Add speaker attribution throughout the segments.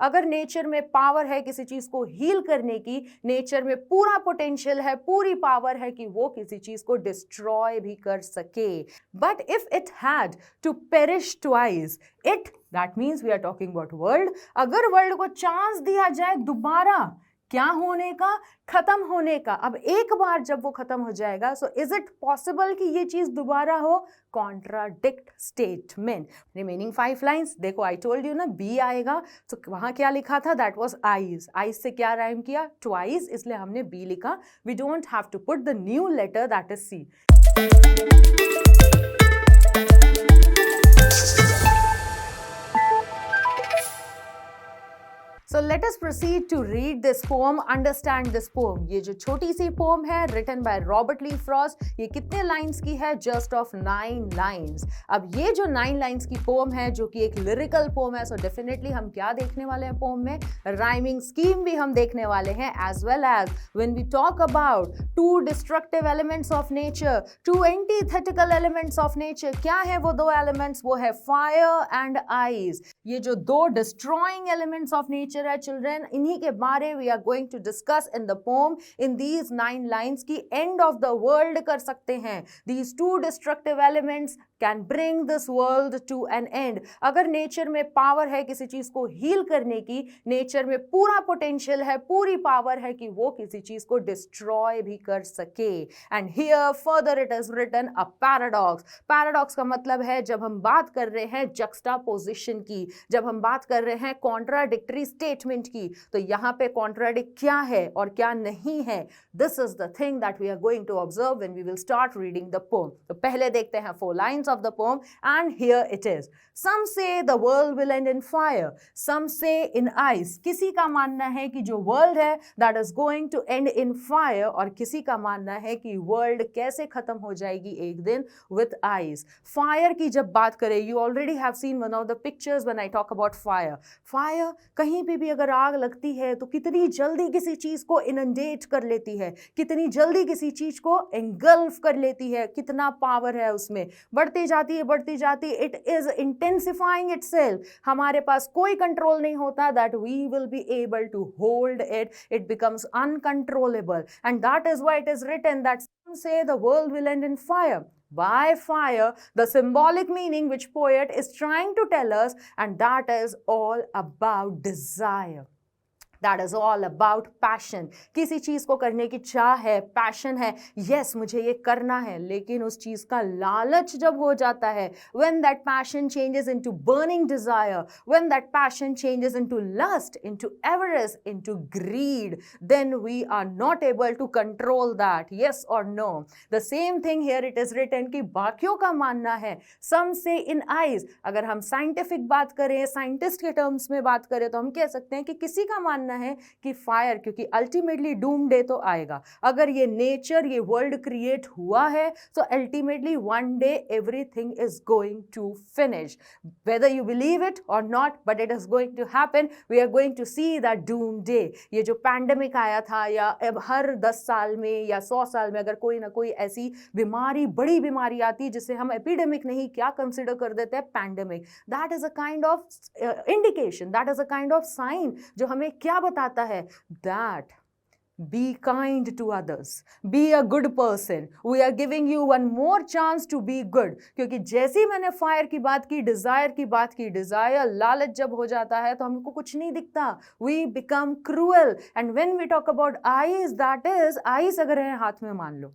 Speaker 1: अगर नेचर में पावर है किसी चीज को हील करने की, नेचर में पूरा पोटेंशियल है, पूरी पावर है कि वो किसी चीज को डिस्ट्रॉय भी कर सके। But if it had to perish twice, it, that means we are talking about world, अगर वर्ल्ड को चांस दिया जाए दोबारा क्या होने का, खत्म होने का, अब एक बार जब वो खत्म हो जाएगा, सो इज इट पॉसिबल कि ये चीज दोबारा हो? Contradict statement. रिमेनिंग 5 लाइंस देखो, आई टोल्ड यू ना बी आएगा, तो वहां क्या लिखा था? That was eyes. आईज से क्या राइम किया? ट्वाइस, इसलिए हमने बी लिखा। We don't have to put the new letter that is C. So let us proceed to read this poem, understand this poem. ये जो छोटी सी poem है written by Robert Lee Frost, ये कितने lines की है? Just of 9 lines. अब ये जो 9 lines की poem है जो कि एक lyrical poem है, so definitely हम क्या देखने वाले हैं poem में? Rhyming scheme भी हम देखने वाले हैं, as well as when we talk about two destructive elements of nature, two antithetical elements of nature, क्या है वो दो elements? वो है fire and ice. ये जो दो destroying elements of nature है children, इन्हीं के बारे we are going to discuss in the poem in these 9 lines की end of the world कर सकते हैं. These two destructive elements can bring this world to an end. अगर nature में पावर है किसी चीज को हील करने की, नेचर में पूरा पोटेंशियल है, पूरी पावर है कि वो किसी चीज को डिस्ट्रॉय भी कर सके. And here further it is written a paradox. Paradox का मतलब है जब हम बात कर रहे हैं जक्सटापोजिशन की, जब हम बात कर रहे हैं कॉन्ट्राडिक्टरी स्टेटमेंट की, तो यहाँ पे कॉन्ट्राडिक्ट क्या है और क्या नहीं है, this is the thing that we are going to observe when we will start reading the poem. तो पहले देखते हैं 4 lines of the poem, and here it is. Some say the world will end in fire, some say in ice. किसी का मानना है कि जो world है that is going to end in fire, और किसी का मानना है कि world कैसे खत्म हो जाएगी एक दिन? with ice. Fire की जब बात करें, you already have seen one of the pictures when I talk about fire. Fire, कहीं पे भी अगर आग लगती है तो कितनी जल्दी किसी चीज को inundate कर लेती है, कितनी जल्दी किसी चीज को engulf कर लेती है, कितना पावर है उसमें, बढ़ती जाती है, इट इज इंटेंसिफाइंग इटसेल्फ. हमारे पास कोई कंट्रोल नहीं होता that we will be able to hold it. It becomes uncontrollable, and that is why it is written that some say the world will end in fire. Why fire? The symbolic meaning which poet is trying to tell us, and that is all about desire. That is all about passion. किसी चीज को करने की चाह है, passion है, yes मुझे ये करना है, लेकिन उस चीज का लालच जब हो जाता है, when that passion changes into burning desire, when that passion changes into lust, into avarice, into greed, then we are not able to control that. Yes or no? The same thing here it is written कि बाकियों का मानना है, some say in ice. अगर हम scientific बात करें, scientist के टर्म्स में बात करें, तो हम कह सकते हैं कि किसी का मानना है कि फायर, क्योंकि अल्टीमेटली डूम डे तो आएगा. अगर ये नेचर, ये वर्ल्ड क्रिएट हुआ है, तो ultimately one day everything is going to finish. Whether you believe it or not, but it is going to happen. We are going to see that doom day. ये जो pandemic आया था, या अब हर 10 साल में या 100 साल में अगर कोई ना कोई ऐसी बीमारी, बड़ी बीमारी आती है जिसे हम एपिडेमिक नहीं क्या कंसिडर कर देते हैं, pandemic, that is a kind of indication, that is a kind of sine जो हमें क्या बताता है, that be kind to others, be a good person, we are giving you one more chance to be good. क्योंकि जैसे मैंने fire की बात की, डिजायर की बात की, डिजायर, लालच जब हो जाता है तो हमको कुछ नहीं दिखता, we become cruel. And when we talk about eyes, that is eyes अगर है हाथ में, मान लो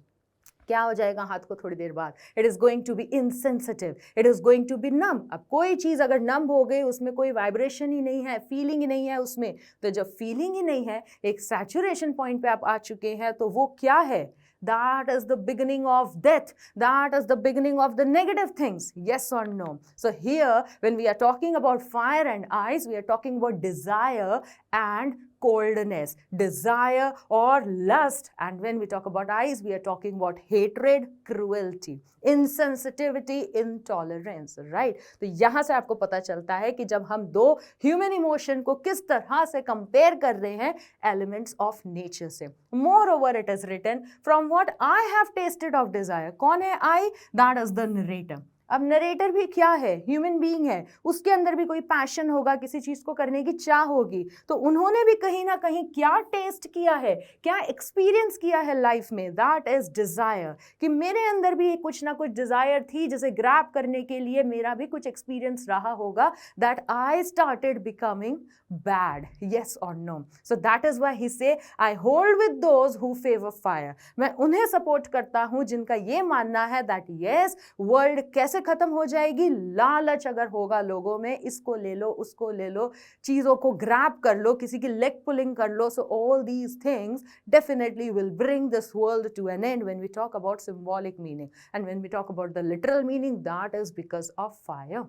Speaker 1: क्या हो जाएगा हाथ को थोड़ी देर बाद, it is going to be insensitive, it is going to be numb. अब कोई चीज अगर नम हो गई, उसमें कोई वाइब्रेशन ही नहीं है, फीलिंग ही नहीं है उसमें, तो जब फीलिंग ही नहीं है, एक सैचुरेशन पॉइंट पे आप आ चुके हैं, तो वो क्या है? That is the beginning of death. That is the beginning of the negative things. Yes or no? So here, when we are talking about fire and ice, we are talking about desire and coldness, desire or lust. And when we talk about ice, we are talking about hatred, cruelty, insensitivity, intolerance, right? तो यहाँ से आपको पता चलता है कि जब हम दो ह्यूमन इमोशन को किस तरह से कंपेयर कर रहे हैं एलिमेंट्स ऑफ नेचर से. Moreover, it is written, from what I have tasted of desire. कौन है I? That is the narrator. अब नरेटर भी क्या है, ह्यूमन बीइंग है, उसके अंदर भी कोई पैशन होगा, किसी चीज को करने की चाह होगी, तो उन्होंने भी कहीं ना कहीं क्या टेस्ट किया है, क्या एक्सपीरियंस किया है लाइफ में, दैट इज डिजायर, कि मेरे अंदर भी कुछ ना कुछ डिजायर थी जिसे ग्रैब करने के लिए मेरा भी कुछ एक्सपीरियंस रहा होगा, that I started becoming bad, yes और no. So that is why he say I hold with those who favour fire. मैं उन्हें सपोर्ट करता हूं जिनका ये मानना है दैट यस, वर्ल्ड कैसे खत्म हो जाएगी, लालच अगर होगा लोगों में, इसको ले लो उसको ले लो, चीजों को ग्रैब कर लो, किसी की लेग पुलिंग कर लो. So all these things definitely will bring this world to an end when we talk about symbolic meaning, and when we talk about the literal meaning, that is because of fire.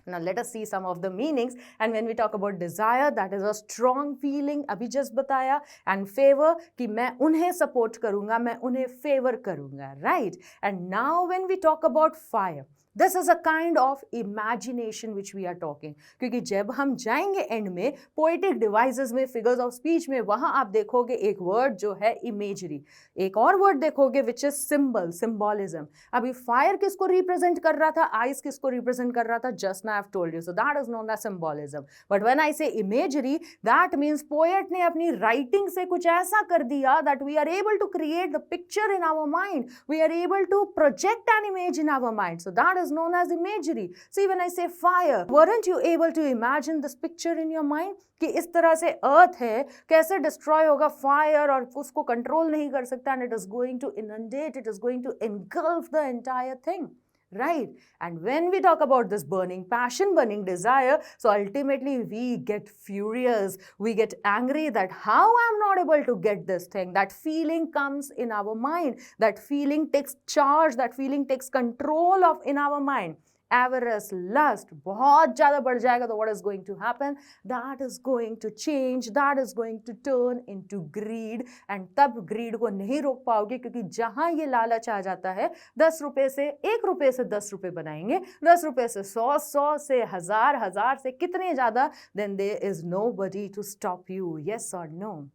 Speaker 1: Now let us see some of the meanings. And when we talk about desire, that is a strong feeling, अभी just बताया, and favor कि मैं उन्हें support करूंगा, मैं उन्हें favor करूंगा, right? And now when we talk about fire, this is a kind of imagination which we are talking. क्योंकि जब हम जाएंगे end में poetic devices में, figures of speech में, वहां आप देखोगे एक word जो है imagery, एक और word देखोगे which is symbol, symbolism. अभी fire किसको represent कर रहा था, ice किसको represent कर रहा था, just now I have told you. So that is known as symbolism. But when I say imagery, that means poet ने अपनी writing से कुछ ऐसा कर दिया that we are able to create the picture in our mind. We are able to project an image in our mind. So that is known as imagery. See, when I say fire, weren't you able to imagine this picture in your mind? कि इस तरह से अर्थ है, कैसे destroy होगा fire, और उसको control नहीं कर सकता, and it is going to inundate, it is going to engulf the entire thing. Right? And when we talk about this burning passion, burning desire, so ultimately we get furious, we get angry that how I'm not able to get this thing. That feeling comes in our mind, that feeling takes charge, that feeling takes control of in our mind. Avarice, lust, बहुत ज़्यादा बढ़ जाएगा, तो what is going to happen? That is going to change, that is going to turn into greed, and तब greed को नहीं रोक पाओगे, क्योंकि जहाँ ये लालच आ जाता है, 10 रुपए से 1 रुपए से 10 रुपए बनाएंगे, 10 रुपए से 100, 100 से 1000, 1000 से कितने ज़्यादा, then there is nobody to stop you, yes or no?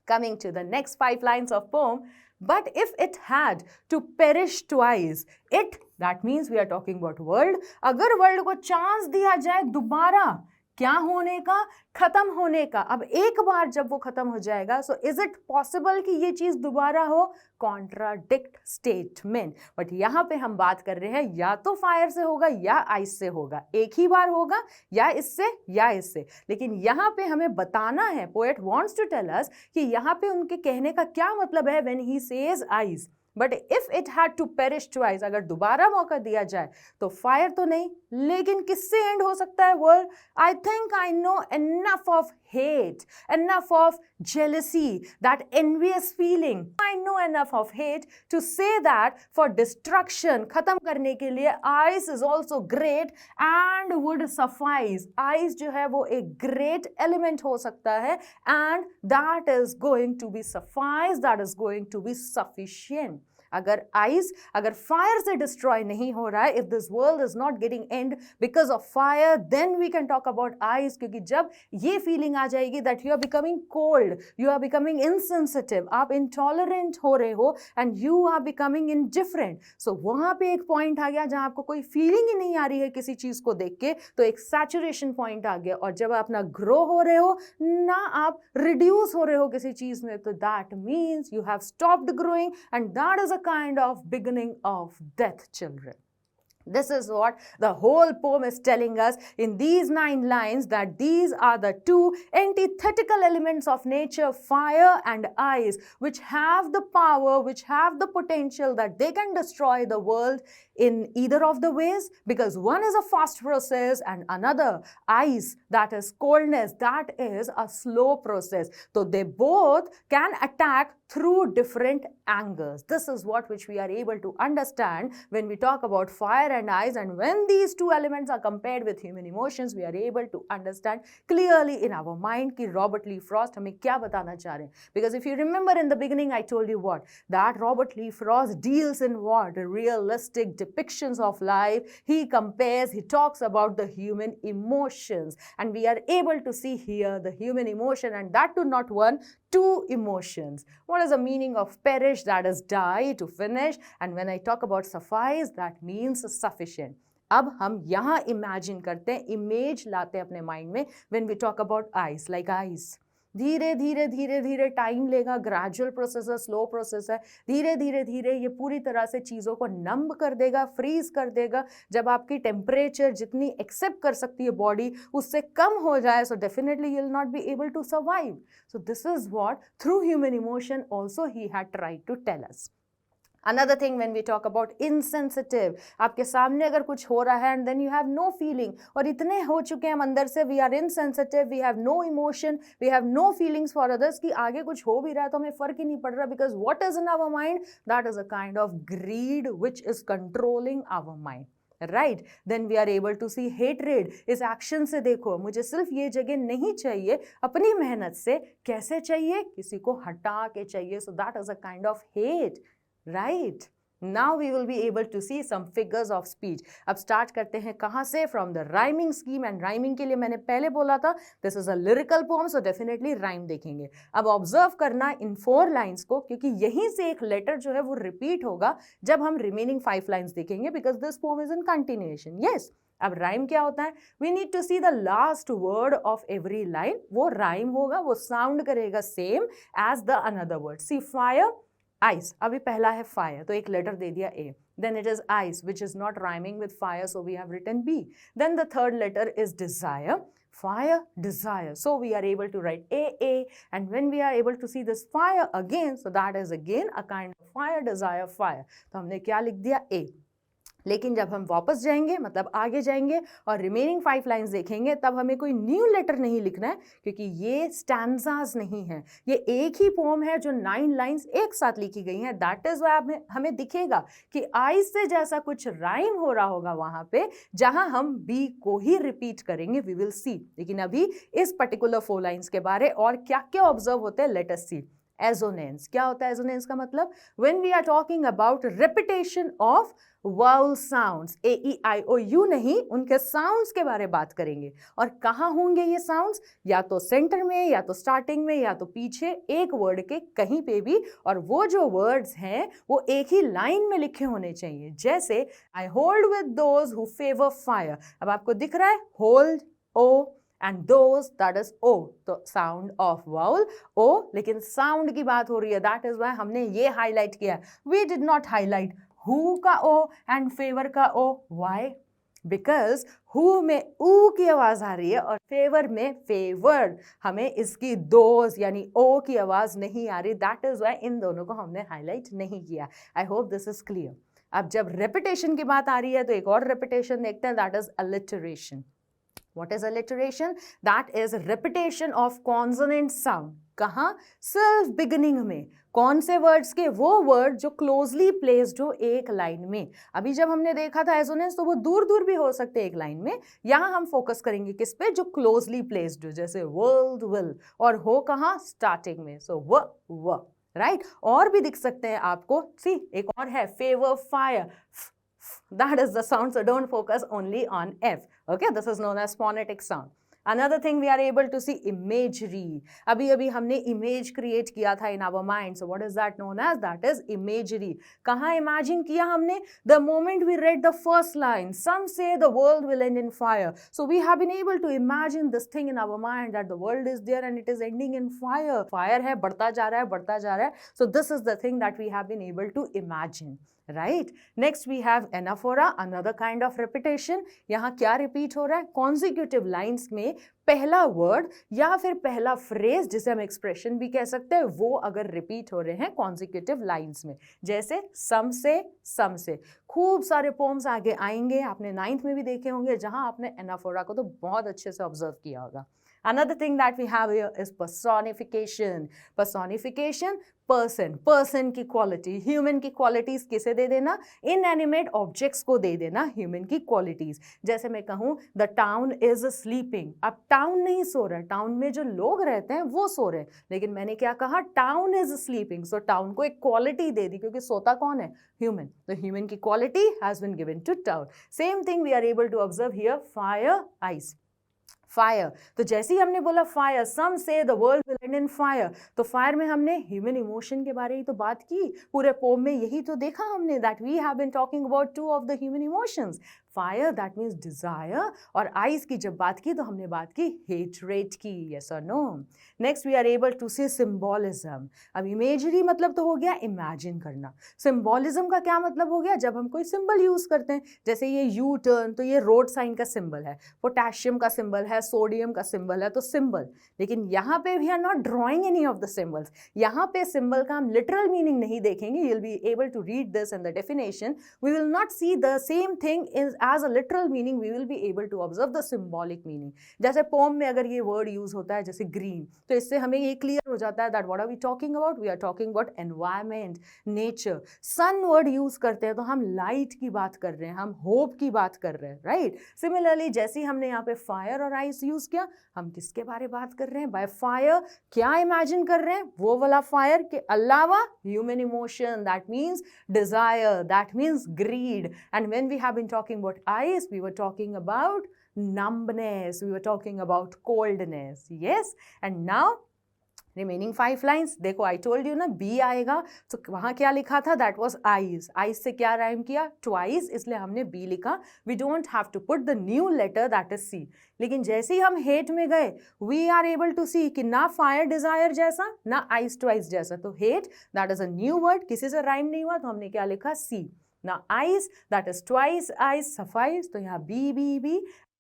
Speaker 1: Coming to the next 5 lines of poem. But if it had to perish twice, it, that means we are talking about world, अगर world को chance दिया जाए दोबारा क्या होने का, खत्म होने का, अब एक बार जब वो खत्म हो जाएगा, सो इज इट पॉसिबल कि ये चीज दोबारा हो? Contradict statement. बट यहाँ पे हम बात कर रहे हैं या तो फायर से होगा या आइस से होगा, एक ही बार होगा या इससे. लेकिन यहाँ पे हमें बताना है, poet wants to tell us कि यहाँ पे उनके कहने का क्या मतलब है when he says ice. But if it had to perish twice, अगर दोबारा मौका दिया जाए तो फायर तो नहीं, लेकिन किससे एंड हो सकता है world? I think I know enough of hate, enough of jealousy, that envious feeling. I know enough of hate to say that for destruction, खत्म करने के लिए ice is also great and would suffice. Ice जो है वो एक great element हो सकता है, and that is going to be suffice, that is going to be sufficient. अगर आइस, अगर फायर से डिस्ट्रॉय नहीं हो रहा है, if this world is not getting end because of fire, then we can talk about ice. क्योंकि जब ये फीलिंग आ जाएगी that you are becoming cold, you are becoming insensitive, आप इंटॉलरेंट हो रहे हो, and you are becoming indifferent. So वहां पे एक पॉइंट आ गया जहां आपको कोई फीलिंग ही नहीं आ रही है किसी चीज को देख के, तो एक सैचुरेशन पॉइंट आ गया. और जब आप ना ग्रो हो रहे हो ना आप रिड्यूस हो रहे हो किसी चीज में, तो that means you have stopped growing, and that is a kind of beginning of death, children. This is what the whole poem is telling us in these 9 lines, that these are the two antithetical elements of nature, fire and ice, which have the power, which have the potential that they can destroy the world in either of the ways, because one is a fast process and another, ice, that is coldness, that is a slow process. So they both can attack through different angles. This is what which we are able to understand when we talk about fire and ice, and when these two elements are compared with human emotions, we are able to understand clearly in our mind कि Robert Lee Frost हमें क्या बताना चाह रहे हैं. Because if you remember in the beginning I told you what, that Robert Lee Frost deals in what, realistic depictions of life. He compares, he talks about the human emotions, and we are able to see here the human emotion, and that too not one, 2 emotions. What is the meaning of perish? That is die, to finish. And when I talk about suffice, that means sufficient. अब हम यहाँ imagine करते हैं, image लाते हैं अपने mind में when we talk about ice, like ice धीरे धीरे धीरे धीरे टाइम लेगा, ग्रेजुअल प्रोसेस है, स्लो प्रोसेस है, धीरे धीरे धीरे ये पूरी तरह से चीज़ों को नंब कर देगा, फ्रीज कर देगा. जब आपकी टेम्परेचर जितनी एक्सेप्ट कर सकती है बॉडी उससे कम हो जाए, so definitely you will not be able to survive. So this is what through human emotion also he had tried to tell us. Another thing when we talk about insensitive, आपके सामने अगर कुछ हो रहा है and then you have no feeling, और इतने हो चुके हैं हम अंदर से, we are insensitive, we have no emotion, we have no feelings for others कि आगे कुछ हो भी रहा है तो हमें फर्क ही नहीं पड़ रहा, because what is in our mind, that is a kind of greed which is controlling our mind. Right, then we are able to see hatred. इस एक्शन से देखो, मुझे सिर्फ ये जगह नहीं चाहिए, अपनी मेहनत से कैसे चाहिए, किसी को हटा के चाहिए. सो that is a kind of hate. Right. Now we will be able to see some figures of speech. अब स्टार्ट करते हैं कहाँ से? From the rhyming scheme. And rhyming के लिए मैंने पहले बोला था this is a lyrical poem, so definitely rhyme देखेंगे. अब ऑब्जर्व करना इन 4 लाइन्स को, क्योंकि यहीं से एक लेटर जो है वो रिपीट होगा जब हम रिमेनिंग 5 लाइन्स देखेंगे, because this poem is in continuation. Yes, अब राइम क्या होता है? We need to see the last word of every line. वो राइम होगा, वो साउंड करेगा same as the another word. See fire, ice. अभी पहला है फायर, तो एक लेटर दे दिया ए. Then it is ice, which is not rhyming with fire, so we have written B. Then the third letter is desire. Fire, desire. So we are able to write A. And when we are able to see this fire again, so that is again a kind of fire, desire, fire. तो हमने क्या लिख दिया? A. लेकिन जब हम वापस जाएंगे, मतलब आगे जाएंगे और रिमेनिंग 5 लाइन्स देखेंगे, तब हमें कोई न्यू लेटर नहीं लिखना है, क्योंकि ये स्टैंजाज नहीं है, ये एक ही पोम है जो 9 लाइन्स एक साथ लिखी गई हैं. दैट इज व्हाई हमें दिखेगा कि आई से जैसा कुछ राइम हो रहा होगा वहां पे, जहां हम बी को ही रिपीट करेंगे. We will see. लेकिन अभी इस पर्टिकुलर 4 लाइन्स के बारे और क्या क्या ऑब्जर्व होते हैं, लेट अस सी. एजोनेंस. क्या होता है एजोनेंस का मतलब? When we are talking about repetition of vowel sounds, A E I O U नहीं, उनके साउंड्स के बारे में बात करेंगे. और कहाँ होंगे ये साउंड्स? या तो सेंटर में, या तो स्टार्टिंग में, या तो पीछे, एक वर्ड के कहीं पे भी. और वो जो वर्ड्स हैं वो एक ही लाइन में लिखे होने चाहिए. जैसे I hold with those who favour fire. अब आपको दिख रहा है hold, O, and those, that is O, तो sound of vowel O, लेकिन sound की बात हो रही है. that is why हमने ये highlight किया. we did not highlight who का O and favor का O. why? because who में ऊ की आवाज आ रही है और favor में favored, हमें इसकी those यानी O की आवाज नहीं आ रही. that is why इन दोनों को हमने highlight नहीं किया. I hope this is clear. अब जब repetition की बात आ रही है तो एक और repetition देखते हैं, that is alliteration. What is alliteration? That is repetition of consonant sound. कहाँ? सिर्फ बिगिनिंग में. कौन से वर्ड्स के? वो वर्ड जो क्लोजली प्लेस्ड हो एक लाइन में. अभी जब हमने देखा था एजोनेंस तो वो दूर दूर भी हो सकते हैं एक लाइन में. यहाँ हम फोकस करेंगे किस पे? जो क्लोजली प्लेस्ड हो, जैसे वर्ल्ड, विल, और हो कहाँ? स्टार्टिंग में. सो व राइट. और भी दिख सकते हैं आपको. सी, एक और है favour, fire. That is the sound, so don't focus only on F. Okay, this is known as phonetic sound. Another thing we are able to see imagery. अभी हमने image create किया था in our mind. So what is that known as? That is imagery. कहाँ imagine किया हमने? The moment we read the first line, some say the world will end in fire. So we have been able to imagine this thing in our mind that the world is there and it is ending in fire. Fire है, बढ़ता जा रहा है, बढ़ता जा रहा है. So this is the thing that we have been able to imagine. Right. Next we have anaphora, another kind of repetition. यहाँ क्या repeat हो रहा है? Consecutive lines में पहला word या फिर पहला phrase, जिसे हम expression भी कह सकते हैं, वो अगर repeat हो रहे हैं consecutive lines में. जैसे some से. खूब सारे poems आगे आएंगे, आपने 9th में भी देखे होंगे, जहाँ आपने anaphora को तो बहुत अच्छे से observe किया होगा. Another thing that we have here is personification. Personification, person की quality, human की qualities किसे दे देना? Inanimate objects को दे देना human की qualities. जैसे मैं कहूँ the town is sleeping. अब town नहीं सो रहा है, town में जो लोग रहते हैं वो सो रहे हैं, लेकिन मैंने क्या कहा? town is sleeping. So town को एक quality दे दी, क्योंकि सोता कौन है? Human. The human की quality has been given to town. Same thing we are able to observe here, fire, ice. Fire. तो जैसे ही हमने बोला फायर, सम से the world will and in fire, तो फायर में हमने ह्यूमन इमोशन के बारे में तो बात की, पूरे पोम में यही तो देखा हमने, that we have been talking about two of the human emotions, fire that means desire, और आइज की जब बात की तो हमने बात की हेटरेट की, यस और no. Next we are able to see symbolism. अब इमेजरी मतलब तो हो गया इमेजिन करना, सिंबॉलिज्म का क्या मतलब हो गया, जब हम कोई सिंबल यूज करते हैं, जैसे ये यू टर्न, तो ये रोड साइन का सिंबल है, पोटेशियम का सिंबल है, सोडियम का सिंबल है, तो सिंबल। लेकिन यहाँ पे we are not drawing any of the symbols, यहाँ पे सिंबल का हम लिटरल मीनिंग नहीं देखेंगे, you will be able to read this in the definition, we will not see the same thing as a literal meaning, we will be able to observe the symbolic meaning. जैसे pome में अगर ये word use होता है जैसे green, तो इससे हमें ये क्लियर हो जाता है that what are we talking about, we are talking about environment, nature. Sun word use करते हैं तो हम लाइट की बात कर रहे हैं, हम होप की बात कर रहे हैं, राइट। सिमिलरली जैसे ही हमने यहाँ पे फायर और आइस यूज किया, हम किसके बारे में बात कर रहे हैं, बाय फायर क्या इमेजिन कर रहे हैं, वो वाला फायर के अलावा human emotion, that means desire, that means greed, and when we have been talking about ice, we were talking about numbness, we were talking about coldness, yes. And now remaining 5 lines देखो, I told you ना B आएगा, तो वहाँ क्या लिखा था, that was eyes, eyes से क्या राइम किया, ट्वाइस, इसलिए हमने बी लिखा, we don't have to put the new letter that is C. लेकिन जैसे ही हम हेट में गए, we are able to see कि ना फायर डिजायर जैसा, ना आइज ट्वाइस जैसा, तो hate that is a new word, किसी से राइम नहीं हुआ, तो हमने क्या लिखा, सी। Now ice, that is twice ice suffice, तो यहाँ B.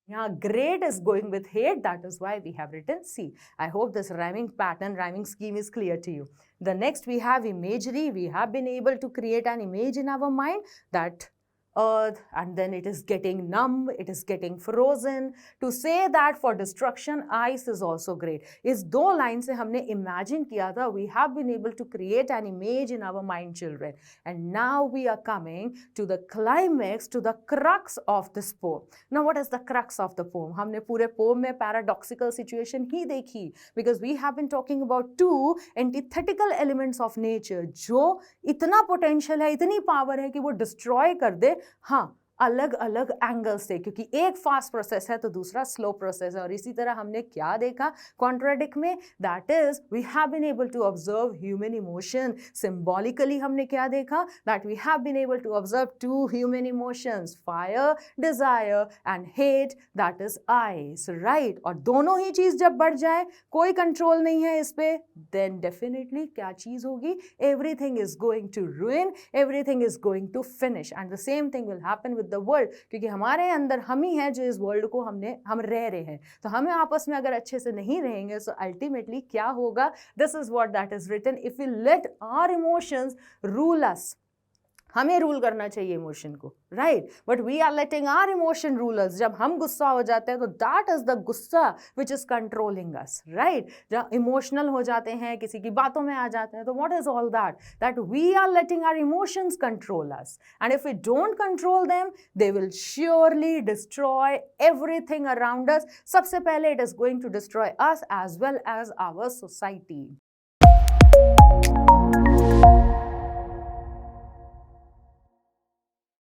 Speaker 1: यहाँ great is going with hate, that is why we have written C. I hope this rhyming pattern, rhyming scheme is clear to you. The next we have imagery. We have been able to create an image in our mind that earth, and then it is getting numb, it is getting frozen. To say that for destruction, ice is also great. इस दो line से हमने imagine किया था, we have been able to create an image in our mind, children. And now we are coming to the climax, to the crux of this poem. Now what is the crux of the poem? हमने पूरे poem में paradoxical situation ही देखी, because we have been talking about two antithetical elements of nature, जो इतना potential है, इतनी power है कि वो destroy कर दे, हाँ अलग अलग एंगल से, क्योंकि एक फास्ट प्रोसेस है तो दूसरा स्लो प्रोसेस है। और इसी तरह हमने क्या देखा कॉन्ट्राडिक्ट में, that is we have been able to observe human emotion. Symbolically हमने क्या देखा, that we have been able to observe two human emotions, fire desire and hate, that is ice, right. और दोनों ही चीज जब बढ़ जाए, कोई कंट्रोल नहीं है इस पे, देन डेफिनेटली क्या चीज होगी, everything is going to ruin, everything is going to finish, and the same thing will happen with the world, क्योंकि हमारे अंदर हम ही हैं जो इस वर्ल्ड को हम रह रहे हैं, तो हमें आपस में अगर अच्छे से नहीं रहेंगे, so ultimately क्या होगा, this is what that is written, if we let our emotions rule us, हमें रूल करना चाहिए इमोशन को, right, but we are letting our emotion rule us. जब हम गुस्सा हो जाते हैं तो दैट इज द गुस्सा which is controlling us, right. जब इमोशनल हो जाते हैं, किसी की बातों में आ जाते हैं, तो what is all that, that we are letting our emotions control us, and if we don't control them, they will surely destroy everything around us. सबसे पहले it is going to destroy us as well as our society.